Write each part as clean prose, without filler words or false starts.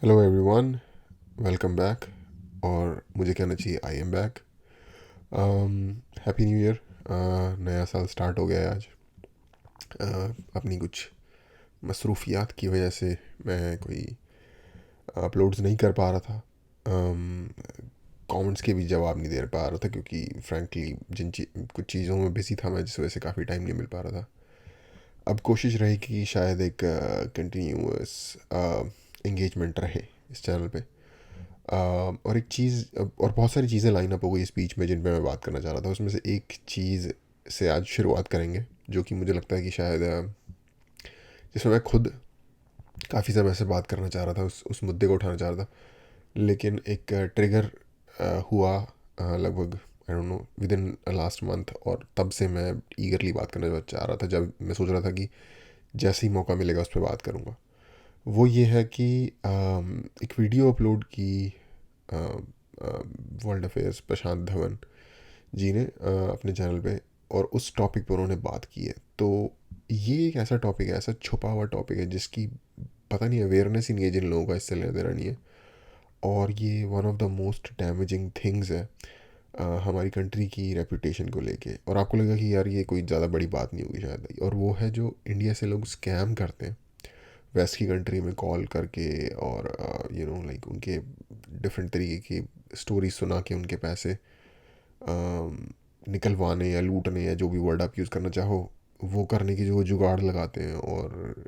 Hello everyone, welcome back. और मुझे कहना चाहिए I am back. Happy new year. नया साल स्टार्ट हो गया है आज। अपनी कुछ मसरूफियात की वजह से मैं कोई अपलोड्स नहीं कर पा रहा था। कमेंट्स के भी जवाब नहीं दे पा रहा था क्योंकि फ्रैंकली कुछ चीज़ों में बिजी था मैं, जिस वजह से काफ़ी टाइम नहीं मिल पा रहा था। अब कोशिश रही कि शायद एक कंटिन्यूस एंगेजमेंट रहे इस चैनल पे। और एक चीज़, और बहुत सारी चीज़ें लाइन अप हो गई इस बीच में जिन पे मैं बात करना चाह रहा था। उसमें से एक चीज़ से आज शुरुआत करेंगे जो कि मुझे लगता है कि शायद जिसमें मैं खुद काफ़ी समय से बात करना चाह रहा था, उस मुद्दे को उठाना चाह रहा था। लेकिन एक ट्रिगर हुआ लगभग I don't know with in last month, और तब से मैं ईगरली बात करना चाह रहा था। जब मैं सोच रहा था कि जैसे ही मौका मिलेगा उस पर बात करूँगा, वो ये है कि एक वीडियो अपलोड की वर्ल्ड अफेयर्स प्रशांत धवन जी ने अपने चैनल पे, और उस टॉपिक पर उन्होंने बात की है। तो ये एक ऐसा टॉपिक है, ऐसा छुपा हुआ टॉपिक है जिसकी पता नहीं अवेयरनेस ही नहीं है जिन लोगों का, इससे लेना देना नहीं है। और ये one of the most damaging things है हमारी कंट्री की रेपुटेशन को लेके। और आपको लगेगा कि यार ये कोई ज़्यादा बड़ी बात नहीं होगी शायद, और वो है जो इंडिया से लोग स्कैम करते हैं वेस्ट की कंट्री में कॉल करके, और लाइक उनके डिफरेंट तरीके की स्टोरी सुना के उनके पैसे निकलवाने या लूटने या जो भी वर्ड आप यूज़ करना चाहो, वो करने की जो वो जुगाड़ लगाते हैं। और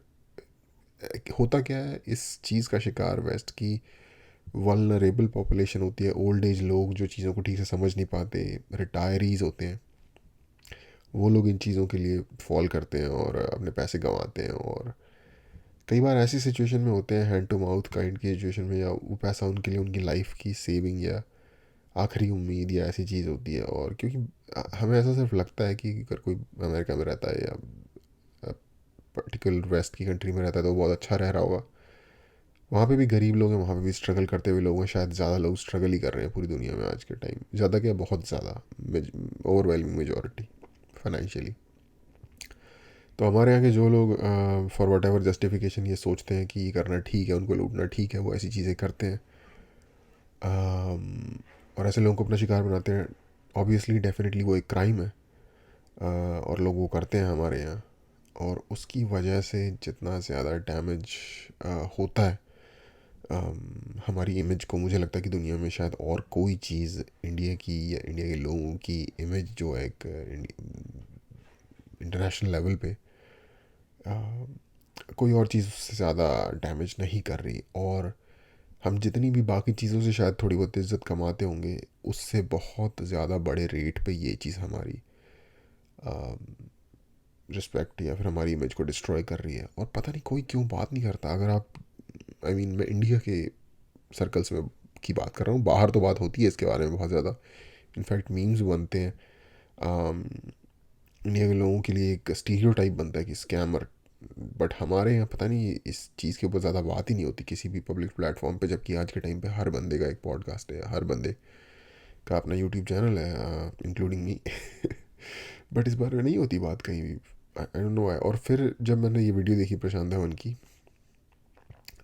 होता क्या है, इस चीज़ का शिकार वेस्ट की वल्नरेबल पॉपुलेशन होती है। ओल्ड एज लोग जो चीज़ों को ठीक से समझ नहीं पाते, रिटायरीज़ होते हैं, वो लोग इन चीज़ों के लिए फॉल करते हैं और अपने पैसे गंवाते हैं। और कई बार ऐसी सिचुएशन में होते हैं, हैंड टू माउथ काइंड की सिचुएशन में, या वो पैसा उनके लिए उनकी लाइफ की सेविंग या आखिरी उम्मीद या ऐसी चीज़ होती है। और क्योंकि हमें ऐसा सिर्फ लगता है कि अगर कोई अमेरिका में रहता है या पर्टिकुलर वेस्ट की कंट्री में रहता है तो वो बहुत अच्छा रह रहा होगा। वहाँ पे भी गरीब लोग हैं, वहाँ पे भी स्ट्रगल करते हुए लोग हैं। शायद ज़्यादा लोग स्ट्रगल ही कर रहे हैं पूरी दुनिया में आज के टाइम, ज़्यादा क्या बहुत ज़्यादा, ओवरवेलमिंग मेजोरिटी फाइनेंशियली। तो हमारे यहाँ के जो लोग फॉर वट एवर जस्टिफिकेशन ये सोचते हैं कि ये करना ठीक है, उनको लूटना ठीक है, वो ऐसी चीज़ें करते हैं। और ऐसे लोगों को अपना शिकार बनाते हैं। ऑब्वियसली डेफिनेटली वो एक क्राइम है, और लोग वो करते हैं हमारे यहाँ। और उसकी वजह से जितना ज़्यादा डैमेज होता है हमारी इमेज को, मुझे लगता है कि दुनिया में शायद और कोई चीज़ इंडिया की या इंडिया के लोगों की इमेज जो है एक इंटरनेशनल लेवल पे कोई और चीज़ उससे ज़्यादा डैमेज नहीं कर रही। और हम जितनी भी बाकी चीज़ों से शायद थोड़ी बहुत इज्जत कमाते होंगे, उससे बहुत ज़्यादा बड़े रेट पे ये चीज़ हमारी रिस्पेक्ट या फिर हमारी इमेज को डिस्ट्रॉय कर रही है। और पता नहीं कोई क्यों बात नहीं करता। अगर आप मैं इंडिया के सर्कल्स में की बात कर रहा हूँ, बाहर तो बात होती है इसके बारे में बहुत ज़्यादा। इनफैक्ट मीम्स बनते हैं। um, इंडिया के लोगों के लिए एक स्टीरियो टाइप बनता है कि स्कैमर। बट हमारे यहाँ पता नहीं इस चीज़ के ऊपर ज़्यादा बात ही नहीं होती किसी भी पब्लिक प्लेटफॉर्म पे, जबकि आज के टाइम पे हर बंदे का एक पॉडकास्ट है, हर बंदे का अपना यूट्यूब चैनल है, इंक्लूडिंग मी। बट इस बारे में नहीं होती बात कहीं भी। I don't know why. और फिर जब मैंने ये वीडियो देखी प्रशांत धवन की,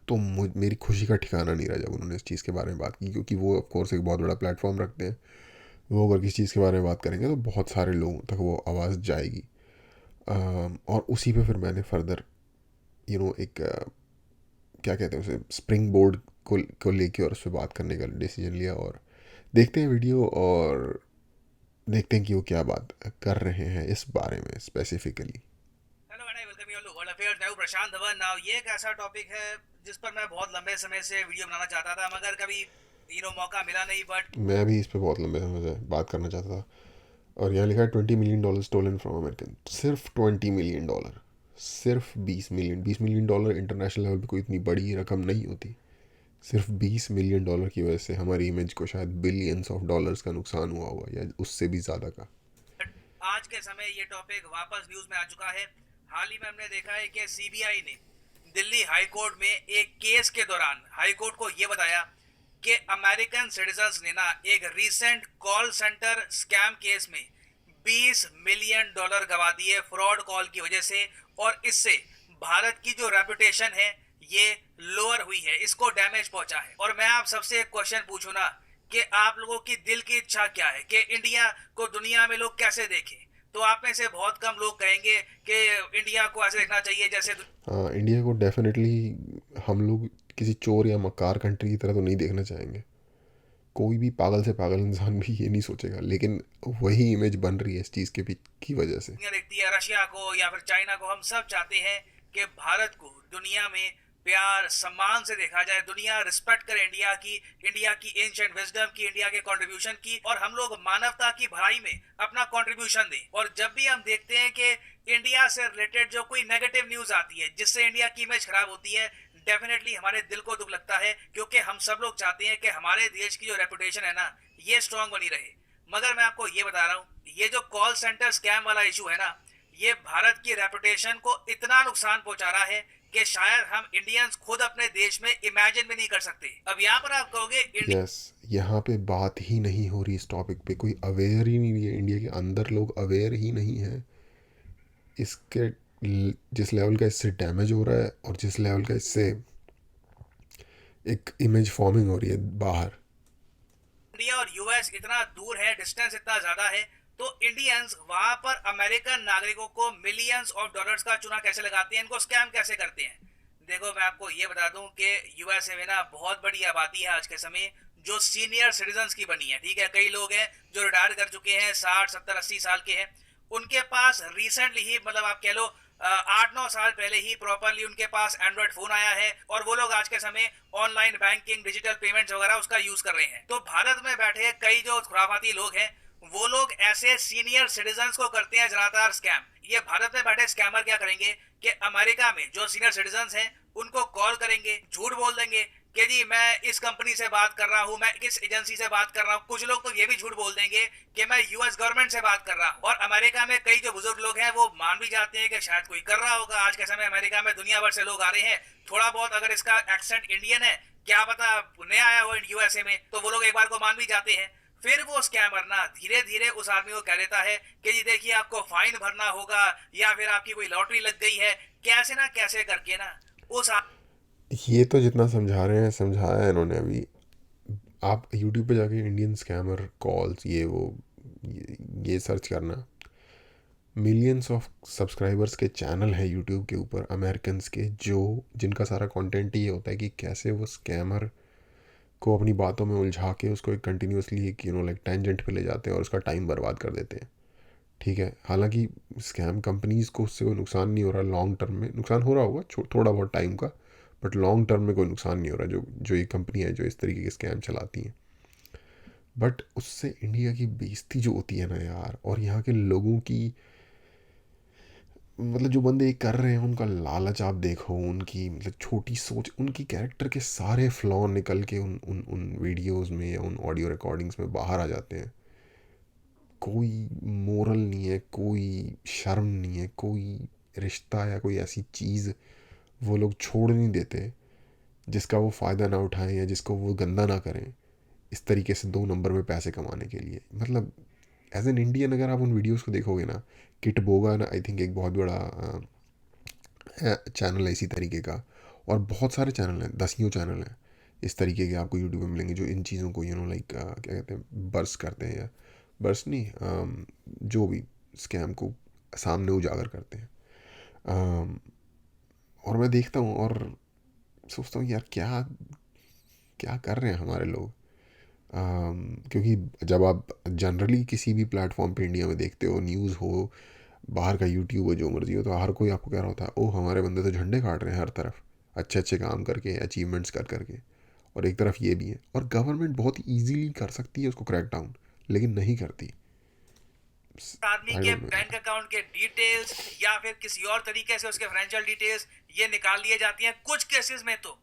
तो मेरी खुशी का ठिकाना नहीं रहा जब उन्होंने इस चीज़ के बारे में बात की, क्योंकि वो ऑफ कोर्स एक बहुत बड़ा प्लेटफॉर्म रखते हैं। वो अगर किसी चीज़ के बारे में बात करेंगे तो बहुत सारे लोगों तक वो आवाज़ जाएगी। और उसी पे फिर मैंने फर्दर एक क्या कहते हैं उसे, स्प्रिंग बोर्ड को लेके और उस पर बात करने का डिसीजन लिया। और देखते हैं वीडियो, और देखते हैं कि वो क्या बात कर रहे हैं इस बारे में specifically. Hello and I welcome you all to world affairs. मैं हूं प्रशांत धवन। नाउ ये एक ऐसा टॉपिक है जिस पर मैं बहुत लंबे समय से वीडियो बनाना चाहता था, मगर कभी मौका मिला नहीं। बट मैं भी इस पर बहुत लंबे समय से बात करना चाहता था। और यहाँ लिखा है $20 मिलियन स्टोलन फ्रॉम अमेरिकन। सिर्फ $20 मिलियन। सिर्फ 20 मिलियन। $20 मिलियन इंटरनेशनल लेवल पे कोई इतनी बड़ी रकम नहीं होती। सिर्फ $20 मिलियन की वजह से हमारी इमेज को शायद बिलियंस ऑफ डॉलर्स का नुकसान हुआ होगा, या उससे भी ज़्यादा का। आज के समय ये टॉपिक वापस न्यूज में आ चुका है। हाल ही में हमने देखा है कि सीबीआई ने दिल्ली हाई कोर्ट में एक केस के दौरान हाई कोर्ट को यह बताया कि अमेरिकन सिटीजन्स ने ना एक recent call centre scam case में $20 मिलियन गवा दिए फ्रॉड कॉल की वजह से। और इससे भारत की जो रेपुटेशन है ये लोअर हुई है, इसको डैमेज पहुंचा है। और मैं आप सबसे एक क्वेश्चन पूछूं ना कि आप लोगों की दिल की इच्छा क्या है कि इंडिया को दुनिया में लोग कैसे देखें? तो आप में से बहुत कम लोग कहेंगे कि इंडिया को ऐसे देखना चाहिए जैसे हाँ, इंडिया को डेफिनेटली हम लोग किसी चोर या मक्कार कंट्री की तरह तो नहीं देखना चाहेंगे। कोई भी पागल से पागल इंसान भी ये नहीं सोचेगा, लेकिन वही इमेज बन रही है इस चीज़ के की वजह से। दुनिया देखती है, रशिया को या फिर चाइना को। हम सब चाहते हैं कि भारत को दुनिया में प्यार सम्मान से देखा जाए, दुनिया रिस्पेक्ट करे इंडिया की एंशिएंट विजडम की, इंडिया के कंट्रीब्यूशन की, और हम लोग मानवता की भलाई में अपना कंट्रीब्यूशन दें। और जब भी हम देखते हैं कि इंडिया से रिलेटेड जो कोई नेगेटिव न्यूज आती है जिससे इंडिया की इमेज खराब होती है, डेफिनेटली हमारे दिल को दुख लगता है, क्योंकि हम सब लोग चाहते हैं कि हमारे देश की जो रेपुटेशन है ना, ये स्ट्रांग बनी रहे। मगर मैं आपको ये बता रहा हूँ, ये जो कॉल सेंटर स्कैम वाला इशू है ना, ये भारत की रेपुटेशन को इतना नुकसान पहुंचा रहा है कि शायद हम इंडियंस खुद अपने देश में इमेजिन भी नहीं कर सकते। अब यहाँ पर आप कहोगे यस, यहाँ पे बात ही नहीं हो रही इस टॉपिक पे, कोई अवेयर ही नहीं है। इंडिया के अंदर लोग अवेयर ही नहीं है इसके जिस लेवल का इससे डैमेज हो रहा है, और जिस लेवल का इससे एक इमेज फॉर्मिंग हो रही है बाहर। इंडिया और यूएस इतना दूर है, डिस्टेंस इतना ज्यादा है, तो इंडियंस वहां पर अमेरिकन नागरिकों को मिलियंस ऑफ डॉलर्स का चूना कैसे लगाते हैं, इनको स्कैम कैसे करते हैं। देखो मैं आपको ये बता दूं कि यूएसए में ना बहुत बड़ी आबादी है आज के समय जो सीनियर सिटीजन्स की बनी है। ठीक है, कई लोग हैं जो रिटायर कर चुके हैं, 60 70 80 साल के हैं। उनके पास रिसेंटली ही, मतलब आप कह लो 8 9 साल पहले ही प्रॉपरली उनके पास एंड्रॉइड फोन आया है, और वो लोग आज के समय ऑनलाइन बैंकिंग, डिजिटल पेमेंट्स वगैरह उसका यूज कर रहे हैं। तो भारत में बैठे कई जो खुराफाती लोग हैं, वो लोग ऐसे सीनियर सिटीजन्स को करते हैं जनातार स्कैम। ये भारत में बैठे स्कैमर क्या करेंगे कि अमेरिका में जो सीनियर सिटीजन्स हैं उनको कॉल करेंगे, झूठ बोल देंगे कि जी मैं इस कंपनी से बात कर रहा हूं, मैं इस एजेंसी से बात कर रहा हूं। कुछ लोग तो ये भी झूठ बोल देंगे कि मैं यूएस गवर्नमेंट से बात कर रहा हूं। और अमेरिका में कई जो बुजुर्ग लोग हैं वो मान भी जाते हैं कि शायद कोई कर रहा होगा। आज के समय अमेरिका में दुनिया भर से लोग आ रहे हैं, थोड़ा बहुत अगर इसका एक्सेंट इंडियन है, क्या पता नया आया हो यूएसए में, तो वो लोग एक बार को मान भी जाते हैं। फिर वो स्कैमर ना धीरे धीरे उस आदमी को कह देता है कि जी देखिए आपको फाइन भरना होगा, या फिर आपकी कोई लॉटरी लग गई है, कैसे ना कैसे करके ना उस ये तो जितना समझा रहे हैं समझाया है इन्होंने अभी। आप यूट्यूब पे जाके इंडियन स्कैमर कॉल्स ये सर्च करना। मिलियंस ऑफ सब्सक्राइबर्स के चैनल हैं यूट्यूब के ऊपर अमेरिकन्स के, जो जिनका सारा कंटेंट ये होता है कि कैसे वो स्कैमर को अपनी बातों में उलझा के उसको एक कंटिन्यूसली एक लाइक टेंजेंट पे ले जाते हैं और उसका टाइम बर्बाद कर देते हैं। ठीक है, हालांकि स्कैम कंपनीज़ को उससे कोई नुकसान नहीं हो रहा, लॉन्ग टर्म में नुकसान हो रहा होगा थोड़ा बहुत टाइम का, बट लॉन्ग टर्म में कोई नुकसान नहीं हो रहा जो जो ये कंपनी है जो इस तरीके के स्कैम चलाती हैं। बट उससे इंडिया की बेइज्जती जो होती है ना यार, और यहाँ के लोगों की, मतलब जो बंदे ये कर रहे हैं उनका लालच आप देखो, उनकी मतलब छोटी सोच, उनकी कैरेक्टर के सारे फ्लॉ निकल के उन उन उन वीडियोज़ में या उन ऑडियो रिकॉर्डिंग्स में बाहर आ जाते हैं। कोई मोरल नहीं है, कोई शर्म नहीं है, कोई रिश्ता या कोई ऐसी चीज़ वो लोग छोड़ नहीं देते जिसका वो फ़ायदा ना उठाएं या जिसको वो गंदा ना करें इस तरीके से 2 नंबर में पैसे कमाने के लिए। मतलब एज एन इंडियन अगर आप उन वीडियोस को देखोगे ना, किट बोगा ना आई थिंक एक बहुत बड़ा चैनल है इसी तरीके का, और बहुत सारे चैनल हैं, दसियों चैनल हैं इस तरीके के आपको यूट्यूब में मिलेंगे जो इन चीज़ों को लाइक क्या कहते हैं बर्स करते हैं, या बर्स नहीं, जो भी स्कैम को सामने उजागर करते हैं। और मैं देखता हूँ और सोचता हूँ यार क्या क्या कर रहे हैं हमारे लोग। क्योंकि जब आप जनरली किसी भी प्लेटफॉर्म पे इंडिया में देखते हो, न्यूज़ हो, बाहर का यूट्यूब हो, जो मर्जी हो, तो हर कोई आपको कह रहा होता है ओह हमारे बंदे तो झंडे काट रहे हैं हर तरफ अच्छे अच्छे काम करके, अचीवमेंट्स कर करके। और एक तरफ ये भी है, और गवर्नमेंट बहुत ईजीली कर सकती है उसको क्रैक डाउन, लेकिन नहीं करती। आदमी आई के डोंट नो बैंक अकाउंट के डिटेल्स या फिर किसी और तरीके से उसके फाइनेंशियल डिटेल्स ये निकाल लिए जाती हैं। कुछ केसेस में तो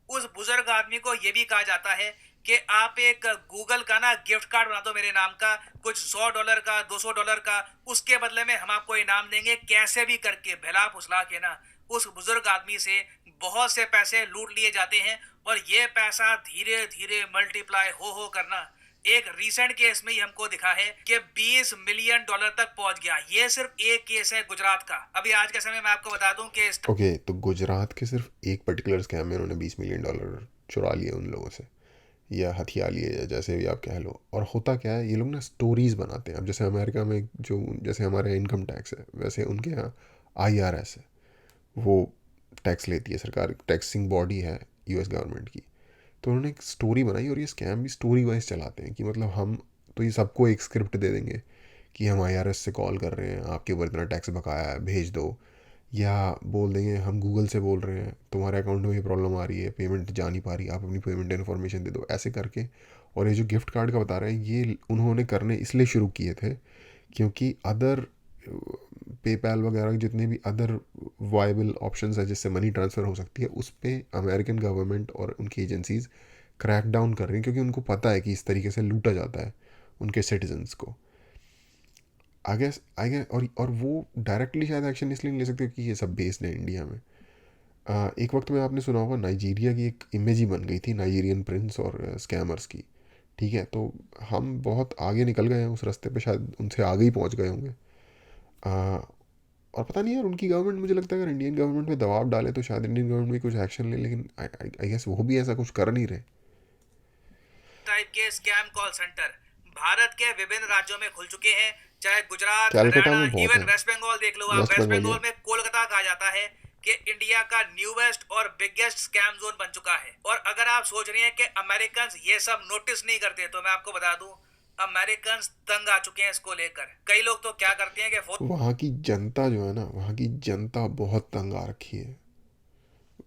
उस बुजुर्ग आदमी को ये भी कहा जाता है कि आप एक गूगल का ना गिफ्ट कार्ड बना दो मेरे नाम का, कुछ $100 का, $200 का, उसके बदले में हम आपको इनाम देंगे। कैसे भी करके भला फुसला के ना उस बुजुर्ग आदमी से बहुत से पैसे लूट लिए जाते हैं, और ये पैसा धीरे धीरे मल्टीप्लाई हो करना एक रीसेंट केस में ही हमको दिखा है कि 20 मिलियन डॉलर तक पहुंच गया। ये सिर्फ एक केस है गुजरात का। अभी आज के समय में आपको बता दूं कि ओके, तो गुजरात के सिर्फ एक पर्टिकुलर स्कैम में उन्होंने 20 मिलियन डॉलर चुरा लिए उन लोगों से, या हथिया लिए, या जैसे भी आप कह लो। और होता क्या है, ये लोग ना स्टोरीज़ बनाते हैं। अब जैसे अमेरिका में जो, जैसे हमारे इनकम टैक्स है, वैसे उनके यहाँ IRS है, वो टैक्स लेती है, सरकार टैक्सिंग बॉडी है US गवर्नमेंट की। तो उन्होंने एक स्टोरी बनाई, और ये स्कैम भी स्टोरी वाइज चलाते हैं कि मतलब हम तो ये सबको एक स्क्रिप्ट दे देंगे कि हम IRS से कॉल कर रहे हैं, आपके ऊपर इतना टैक्स बकाया है, भेज दो। या बोल देंगे हम गूगल से बोल रहे हैं, तुम्हारे अकाउंट में ये प्रॉब्लम आ रही है, पेमेंट जा नहीं पा रही, आप अपनी पेमेंट इन्फॉर्मेशन दे दो, ऐसे करके। और ये जो गिफ्ट कार्ड का बता रहे हैं, ये उन्होंने करने इसलिए शुरू किए थे क्योंकि अदर पेपैल वगैरह जितने भी अदर वायबल ऑप्शंस है जिससे मनी ट्रांसफ़र हो सकती है, उस पर अमेरिकन गवर्नमेंट और उनकी एजेंसीज़ क्रैक डाउन कर रही हैं, क्योंकि उनको पता है कि इस तरीके से लूटा जाता है उनके सिटीजन्स को। आई गेस और वो डायरेक्टली शायद एक्शन इसलिए नहीं ले सकते कि ये सब बेस्ड है इंडिया में। एक वक्त में आपने सुना होगा नाइजीरिया की एक इमेज ही बन गई थी, नाइजीरियन प्रिंस और स्कैमर्स की। ठीक है, तो हम बहुत आगे निकल गए हैं उस रास्ते पे, शायद उनसे आगे ही पहुंच गए होंगे। आ, और पता नहीं यार, उनकी गवर्नमेंट, मुझे लगता है अगर इंडियन गवर्नमेंट पे दबाव डाले तो शायद इंडियन गवर्नमेंट भी कुछ एक्शन ले, लेकिन आई गेस वो भी ऐसा कुछ कर नहीं रहे। टाइप के स्कैम कॉल सेंटर भारत के विभिन्न राज्यों में खुल चुके हैं, चाहे गुजरात, कैलकटा हरियाणा, में बहुत इवन है, वेस्ट बंगाल देख लो आप। Waste waste Bengal. बंगाल में कोलकाता कहा जाता है कि इंडिया का न्यूएस्ट और बिगेस्ट स्कैम जोन बन चुका है। और अगर आप सोच रहे हैं कि अमेरिकन ये सब नोटिस नहीं करते, तो मैं आपको बता दूं अमेरिकन तंग आ चुके हैं इसको लेकर। कई लोग तो क्या करते हैं कि वहाँ की जनता जो है ना, वहाँ की जनता बहुत तंग आ रखी है।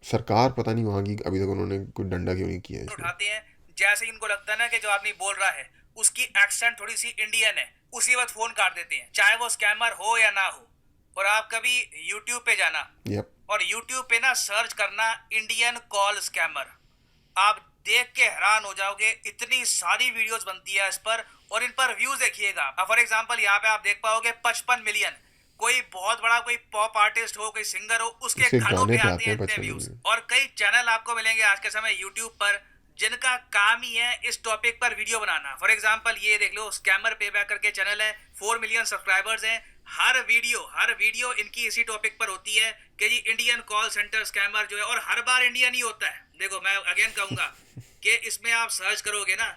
सरकार पता नहीं वहाँ की अभी तक उन्होंने कोई डंडा क्यों नहीं किया इसमें। उठाते हैं जैसे ही इनको लगता है ना कि जो आदमी बोल रहा है उसकी एक्सेंट थोड़ी सी इंडियन है, उसी वक्त फोन काट देते हैं, चाहे वो स्कैमर हो या ना हो। और आप कभी यूट्यूब पे जाना यप। और यूट्यूब पे ना सर्च करना इंडियन कॉल स्कैमर, आप देख के हैरान हो जाओगे, इतनी सारी वीडियोस बनती है इस पर। और इन पर व्यूज देखिएगा, फॉर एग्जांपल यहाँ पे आप देख पाओगे 55 मिलियन। कोई बहुत बड़ा कोई पॉप आर्टिस्ट हो, कोई सिंगर हो, उसके उसके गानों गाने पे पे आते आते हैं हैं इतने 55 व्यूज। मिलियन। और कई चैनल आपको मिलेंगे आज के समय यूट्यूब पर जिनका काम ही है इस टॉपिक पर वीडियो बनाना। फॉर एग्जांपल ये देख लो, स्कैमर पेबैक करके चैनल है, 4 मिलियन सब्सक्राइबर्स हैं। हर वीडियो इनकी इसी टॉपिक पर होती है कि जी इंडियन कॉल सेंटर स्कैमर जो है, और हर बार इंडियन ही होता है। देखो मैं अगेन कहूंगा कि इसमें आप सर्च करोगे ना,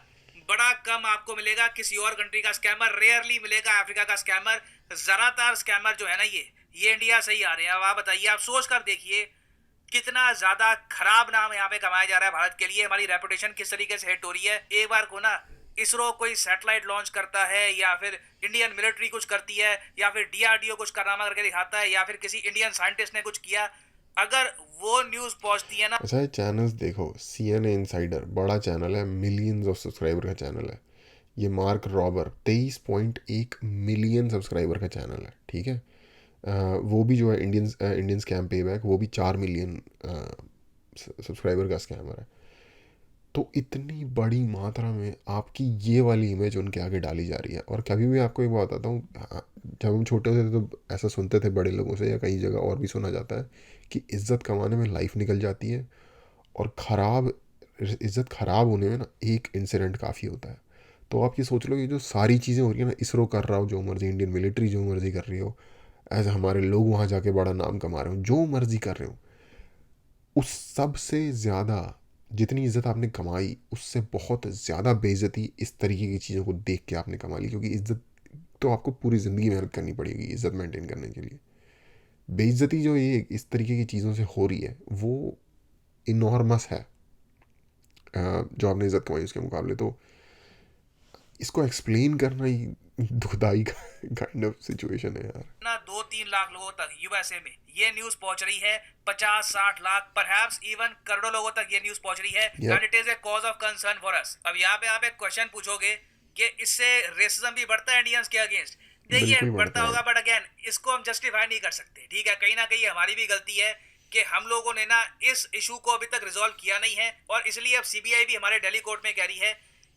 बड़ा कम आपको मिलेगा किसी और कंट्री का स्कैमर, रेयरली मिलेगा अफ्रीका का स्कैमर। ज्यादातर स्कैमर जो है ना, ये इंडिया से ही आ रहे हैं। अब आप बताइए, आप सोच कर देखिए कितना ज्यादा खराब नाम यहाँ पे कमाया जा रहा है भारत के लिए। हमारी रेपुटेशन किस तरीके से हिट हो रही है। एक बार को ना इसरो कोई सैटेलाइट लॉन्च करता है, या फिर इंडियन मिलिट्री कुछ करती है, या फिर DRDO कुछ कारनामा करके दिखाता है, या फिर किसी इंडियन साइंटिस्ट ने कुछ किया, अगर वो न्यूज पहुंचती है ना। अच्छा, ये चैनल्स देखो, CNN इनसाइडर बड़ा चैनल है, मिलियंस ऑफ सब्सक्राइबर का चैनल है। ये मार्क रॉबर 23.1 मिलियन सब्सक्राइबर का चैनल है। ठीक है, वो भी जो है इंडियन स्कैम पेबैक, वो भी 4 मिलियन सब्सक्राइबर का स्कैमर है। तो इतनी बड़ी मात्रा में आपकी ये वाली इमेज उनके आगे डाली जा रही है। और कभी भी आपको एक बात बताता हूँ, जब हम छोटे होते थे तो ऐसा सुनते थे बड़े लोगों से, या कई जगह और भी सुना जाता है कि इज़्ज़त कमाने में लाइफ निकल जाती है, और इज़्ज़त ख़राब होने में ना एक इंसिडेंट काफ़ी होता है। तो आप ये सोच लो, ये जो सारी चीज़ें हो रही है ना, इसरो कर रहा हो जो मर्ज़ी, इंडियन मिलिट्री जो मर्ज़ी कर रही हो, एज हमारे लोग वहाँ जाके बड़ा नाम कमा रहे हो, जो मर्ज़ी कर रहे हो, उस सब से ज़्यादा जितनी इज़्ज़त आपने कमाई, उससे बहुत ज़्यादा बेइज्जती इस तरीके की चीज़ों को देख के आपने कमा ली। क्योंकि इज़्ज़त तो आपको पूरी ज़िंदगी मेहनत करनी पड़ेगी इज़्ज़त मेंटेन करने के लिए। बेइज्जती जो ये इस तरीके की चीज़ों से हो रही है, वो इनॉर्मस है, जो आपने इज़्ज़त कमाई उसके मुकाबले। तो इसको एक्सप्लेन करना ही दुखदाई काइंड ऑफ सिचुएशन है यार। ना 2-3 लाख लोगों तक यूएसए में ये न्यूज पहुंच रही है, 50-60 लाख परहैप्स इवन करोड़ों लोगों तक ये न्यूज पहुंच रही है, and it is a cause of concern for us. अब यहाँ पे आप एक क्वेश्चन पूछोगे कि इससे रेसिज्म भी बढ़ता है इंडियंस के अगेंस्ट। देखिए बिल्कुल बढ़ता बढ़ता होगा, है। बट अगेन इसको हम जस्टिफाई नहीं कर सकते। ठीक है, कहीं ना कहीं हमारी भी गलती है कि हम लोगों ने ना इस इशू को अभी तक रिजॉल्व किया नहीं है, और इसलिए अब सीबीआई भी हमारे दिल्ली कोर्ट में कह रही है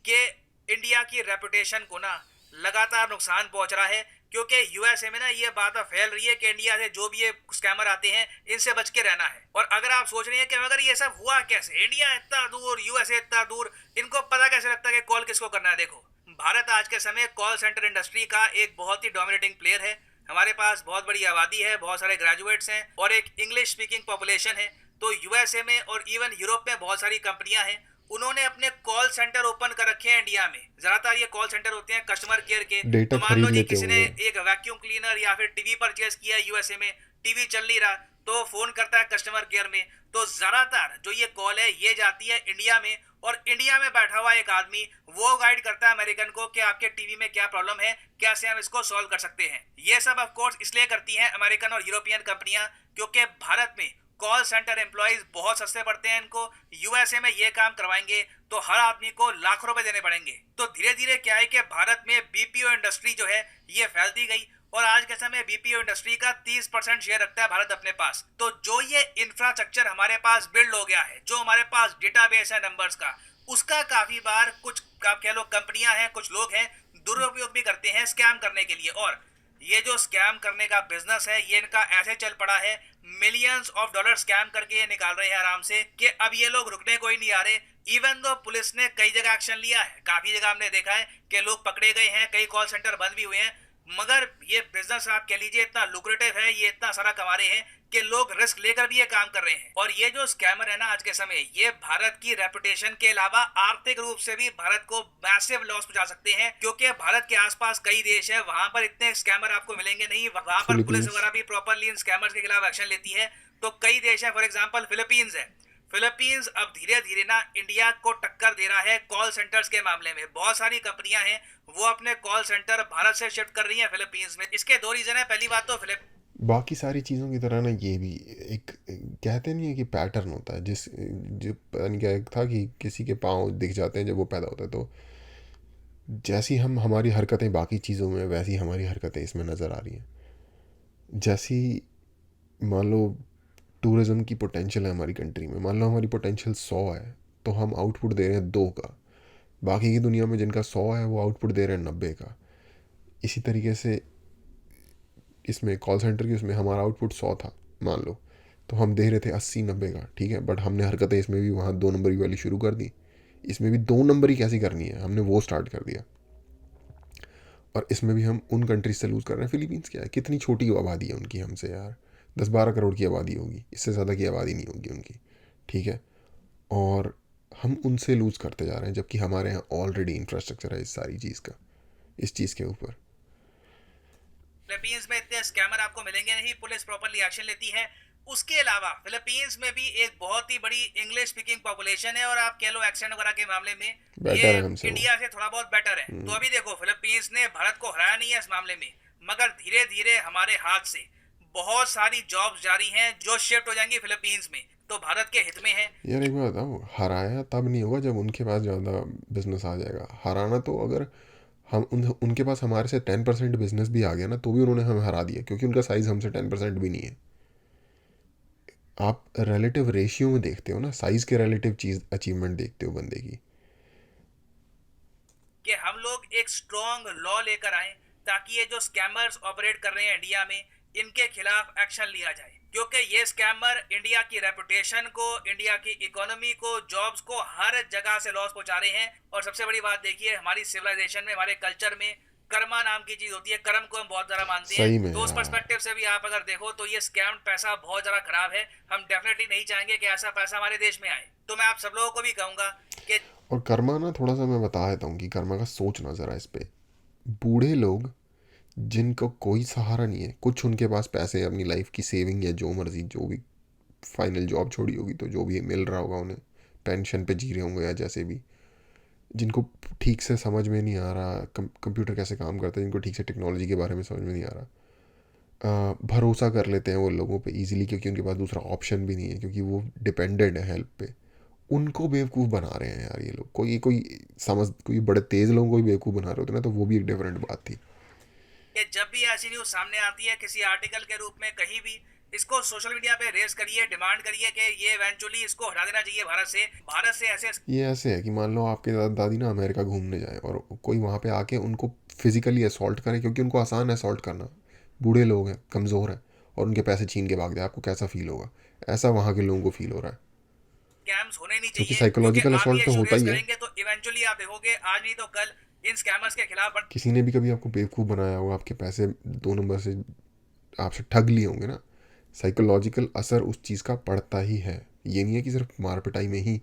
कि इंडिया की रेपुटेशन को ना लगातार नुकसान पहुंच रहा है। क्योंकि यूएसए में ना ये बात फैल रही है कि इंडिया से जो भी ये स्कैमर आते हैं इनसे बच के रहना है। और अगर आप सोच रहे हैं कि अगर ये सब हुआ कैसे, इंडिया इतना दूर, यूएसए इतना दूर, इनको पता कैसे लगता है कि कॉल किसको करना है। देखो भारत आज के समय कॉल सेंटर इंडस्ट्री का एक बहुत ही डोमिनेटिंग प्लेयर है। हमारे पास बहुत बड़ी आबादी है, बहुत सारे ग्रेजुएट्स हैं और एक इंग्लिश स्पीकिंग पॉपुलेशन है। तो यूएसए में और इवन यूरोप में बहुत सारी कंपनियां हैं, उन्होंने अपने कॉल सेंटर ओपन कर रखे हैं इंडिया में। ज्यादातर ये कॉल सेंटर होते हैं कस्टमर केयर के। डेटा तो मान लो खरीद जी लेते किसी ने होंगे। एक वैक्यूम क्लीनर या फिर टीवी परचेज किया यूएसए में, टीवी चल नहीं रहा, तो फोन करता है कस्टमर केयर में। तो ज्यादातर जो ये कॉल है ये जाती है इंडिया में, और इंडिया में बैठा हुआ एक आदमी वो गाइड करता है अमेरिकन को कि आपके टीवी में क्या प्रॉब्लम है, कैसे हम इसको सॉल्व कर सकते हैं। ये सब ऑफ कोर्स इसलिए करती हैं अमेरिकन और यूरोपियन कंपनियां क्योंकि भारत में कॉल सेंटर एम्प्लॉइज बहुत सस्ते पड़ते हैं इनको। यूएसए में ये काम करवाएंगे तो हर आदमी को लाख रुपए देने पड़ेंगे। तो धीरे धीरे क्या है कि भारत में बीपीओ इंडस्ट्री जो है ये फैलती गई, और आज के समय बीपीओ इंडस्ट्री का 30% शेयर रखता है भारत अपने पास। तो जो ये इंफ्रास्ट्रक्चर हमारे पास बिल्ड हो गया है, जो हमारे पास डेटाबेस है नंबर्स का, उसका काफी बार कुछ आप कह लो कंपनियां हैं, कुछ लोग हैं, दुरुपयोग भी करते हैं स्कैम करने के लिए। और ये जो स्कैम करने का बिजनेस है ये इनका ऐसे चल पड़ा है, मिलियंस ऑफ डॉलर स्कैम करके ये निकाल रहे हैं आराम से, कि अब ये लोग रुकने को ही नहीं आ रहे। इवन दो पुलिस ने कई जगह एक्शन लिया है, काफी जगह हमने देखा है कि लोग पकड़े गए हैं, कई कॉल सेंटर बंद भी हुए हैं, मगर ये बिजनेस आप कह लीजिए इतना लुक्रेटिव है, ये इतना सारा कमा रहे हैं कि लोग रिस्क लेकर भी ये काम कर रहे हैं। और ये जो स्कैमर है ना आज के समय, ये भारत की रेपुटेशन के अलावा आर्थिक रूप से भी भारत को मैसिव लॉस पहुंचा सकते हैं, क्योंकि भारत के आसपास कई देश है, वहां पर इतने स्कैमर आपको मिलेंगे नहीं, वहां पर पुलिस फिलीपींस। वगैरह भी प्रॉपरली इन स्कैमर्स के खिलाफ एक्शन लेती है। तो कई देश है, फॉर एग्जाम्पल फिलीपींस है। फिलीपींस अब धीरे धीरे ना इंडिया को टक्कर दे रहा है कॉल सेंटर्स के मामले में। बहुत सारी कंपनियां हैं वो अपने कॉल सेंटर भारत से शिफ्ट कर रही हैं फिलीपींस में। इसके दो रीजन है। पहली बात तो बाकी सारी चीज़ों की तरह ना ये भी एक कहते नहीं है कि पैटर्न होता है, जिस जो पता नहीं क्या था कि किसी के पाँव दिख जाते हैं जब वो पैदा होता है, तो जैसी हम हमारी हरकतें बाकी चीज़ों में, वैसी हमारी हरकतें इसमें नज़र आ रही हैं। जैसी मान लो टूरिज़्म की पोटेंशियल है हमारी कंट्री में, मान लो हमारी पोटेंशियल 100 है, तो हम आउटपुट दे रहे हैं 2 का। बाकी की दुनिया में जिनका 100 है वो आउटपुट दे रहे हैं 90 का। इसी तरीके से इसमें कॉल सेंटर की उसमें हमारा आउटपुट 100 था मान लो, तो हम दे रहे थे 80-90 का, ठीक है, बट हमने हरकतें इसमें भी वहाँ 2 नंबरी वाली शुरू कर दी। इसमें भी 2 नंबरी कैसी करनी है, हमने वो स्टार्ट कर दिया। और इसमें भी हम उन कंट्रीज से लूज़ कर रहे हैं। फिलीपींस क्या है, कितनी छोटी आबादी है उनकी हमसे यार, 10-12 करोड़ की आबादी होगी, इससे ज़्यादा की आबादी नहीं होगी उनकी, ठीक है। और हम उनसे लूज़ करते जा रहे हैं, जबकि हमारे यहाँ ऑलरेडी इंफ्रास्ट्रक्चर है इस सारी चीज़ का, इस चीज़ के ऊपर। फिलीपींस में इतने स्कैमर आपको मिलेंगे नहीं, पुलिस प्रॉपरली एक्शन लेती है। उसके अलावा फिलीपींस में भी एक बहुत ही बड़ी इंग्लिश स्पीकिंग पॉपुलेशन है, और आप कह लो एक्सेंट वगैरह के मामले में ये बेटर है हमसे वो। इंडिया से थोड़ा बहुत बेटर है। तो अभी देखो फिलीपींस ने भारत को हराया नहीं है इस मामले में, मगर धीरे धीरे हमारे हाथ से बहुत सारी जॉब्स जारी हैं जो शिफ्ट हो जाएंगी फिलीपींस में, तो भारत के हित में है। यार एक बात बताओ, हराया तब नहीं होगा जब उनके पास ज़्यादा बिजनेस आ जाएगा। हराना तो अगर हम उनके पास हमारे से 10% बिजनेस भी आ गया ना, तो भी उन्होंने हमें हरा दिया, क्योंकि उनका साइज़ हमसे 10% भी नहीं है। आप रिलेटिव रेशियो में देखते हो ना, साइज़ के रिलेटिव चीज़ अचीवमेंट देखते हो बंदे की। कि हम लोग एक स्ट्रॉन्ग लॉ लेकर आए ताकि ये जो स्कैमर्स ऑपरेट कर रहे हैं इंडिया में, इनके खिलाफ एक्शन लिया जाए, क्योंकि ये स्कैमर इंडिया की रेपुटेशन को, इंडिया की इकोनॉमी को, जॉब्स को हर जगह से लॉस पहुंचा रहे हैं। और सबसे बड़ी बात देखिए, हमारी सिविलाइजेशन में, हमारे कल्चर में कर्मा नाम की चीज होती है, कर्म को हम बहुत ज्यादा मानते सही हैं। में तो उस यार। पर्सपेक्टिव से भी आप अगर देखो तो ये स्कैम पैसा बहुत ज्यादा खराब है। हम डेफिनेटली नहीं चाहेंगे कि ऐसा पैसा हमारे देश में आए। तो मैं आप सब लोगों को भी कहूंगा कि और कर्मा ना, थोड़ा सा मैं बता देता हूँ कि कर्मा का सोचना ज़रा इस पे। बूढ़े लोग जिनको कोई सहारा नहीं है, कुछ उनके पास पैसे, अपनी लाइफ की सेविंग या जो मर्जी, जो भी फाइनल जॉब छोड़ी होगी तो जो भी मिल रहा होगा उन्हें, पेंशन पे जी रहे होंगे या जैसे भी, जिनको ठीक से समझ में नहीं आ रहा कंप्यूटर कैसे काम करता है, जिनको ठीक से टेक्नोलॉजी के बारे में समझ में नहीं आ रहा, भरोसा कर लेते हैं वो लोगों पे इजीली, क्योंकि उनके पास दूसरा ऑप्शन भी नहीं है, क्योंकि वो डिपेंडेंट है हेल्प पे। उनको बेवकूफ़ बना रहे हैं यार ये लोग। कोई बड़े तेज़ लोगों को भी बेवकूफ़ बना रहे होते ना, तो वो भी एक डिफरेंट बात थी। कि जब भी ऐसी न्यूज सामने आती है किसी आर्टिकल के रूप में कहीं भी, इसको सोशल मीडिया पे रेस करिए, डिमांड करिए कि ये इवेंचुअली इसको हटा देना चाहिए भारत से। भारत से ऐसे ये ऐसे है कि मान लो आपके दादी ना अमेरिका घूमने जाए और कोई वहाँ पे आके उनको फिजिकली असॉल्ट करे, क्योंकि उनको आसान है असॉल्ट करना, बूढ़े लोग हैं, कमज़ोर हैं, और उनके पैसे छीन के भाग जाए, आपको कैसा फील होगा? ऐसा वहाँ के लोगों को फील हो रहा है, स्कैम्स होने नहीं क्योंकि चाहिए, क्योंकि साइकोलॉजिकल आप असॉल्ट ये तो इशू होता रेस ही है। करेंगे तो इवेंचुअली आप देखोगे आज नहीं तो कल इन स्कैमर्स के खिलाफ किसी ने भी कभी आपको बेवकूफ़ बनाया होगा, आपके पैसे 2 नंबर से आपसे ठग लिए होंगे ना, साइकोलॉजिकल असर उस चीज़ का पड़ता ही है। ये नहीं है कि सिर्फ मार पिटाई में ही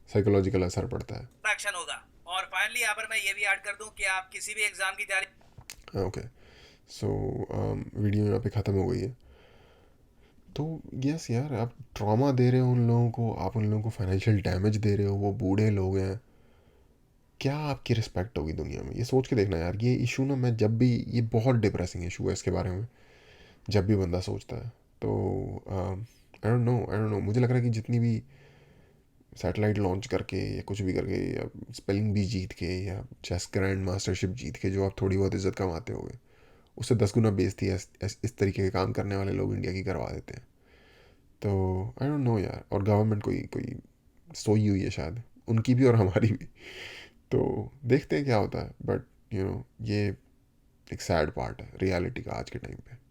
साइकोलॉजिकल असर पड़ता है। एक्शन होगा। और फाइनली यहाँ पर मैं ये भी ऐड कर दूं कि आप किसी भी एग्जाम की तैयारी ओके, सो वीडियो यहाँ पे ख़त्म हो गई है। तो यस यार, आप ट्रॉमा दे रहे हो उन लोगों को, आप उन लोगों को फाइनेंशियल डैमेज दे रहे हो, वो बूढ़े लोग हैं, क्या आपकी रिस्पेक्ट होगी दुनिया में? ये सोच के देखना यार, ये इशू ना, मैं जब भी, ये बहुत डिप्रेसिंग इशू है इसके बारे में, जब भी बंदा सोचता है तो आई डोंट नो, मुझे लग रहा है कि जितनी भी सैटेलाइट लॉन्च करके या कुछ भी करके या स्पेलिंग बी जीत के या चेस ग्रैंड मास्टरशिप जीत के जो आप थोड़ी बहुत इज्जत कमाते होगे, उससे 10 गुना बेइज्जती इस तरीके के काम करने वाले लोग इंडिया की करवा देते हैं। तो आई डोंट नो यार, और गवर्नमेंट कोई कोई सोई हुई है शायद, उनकी भी और हमारी भी। तो देखते हैं क्या होता है, बट ये एक सैड पार्ट है रियलिटी का आज के टाइम पे।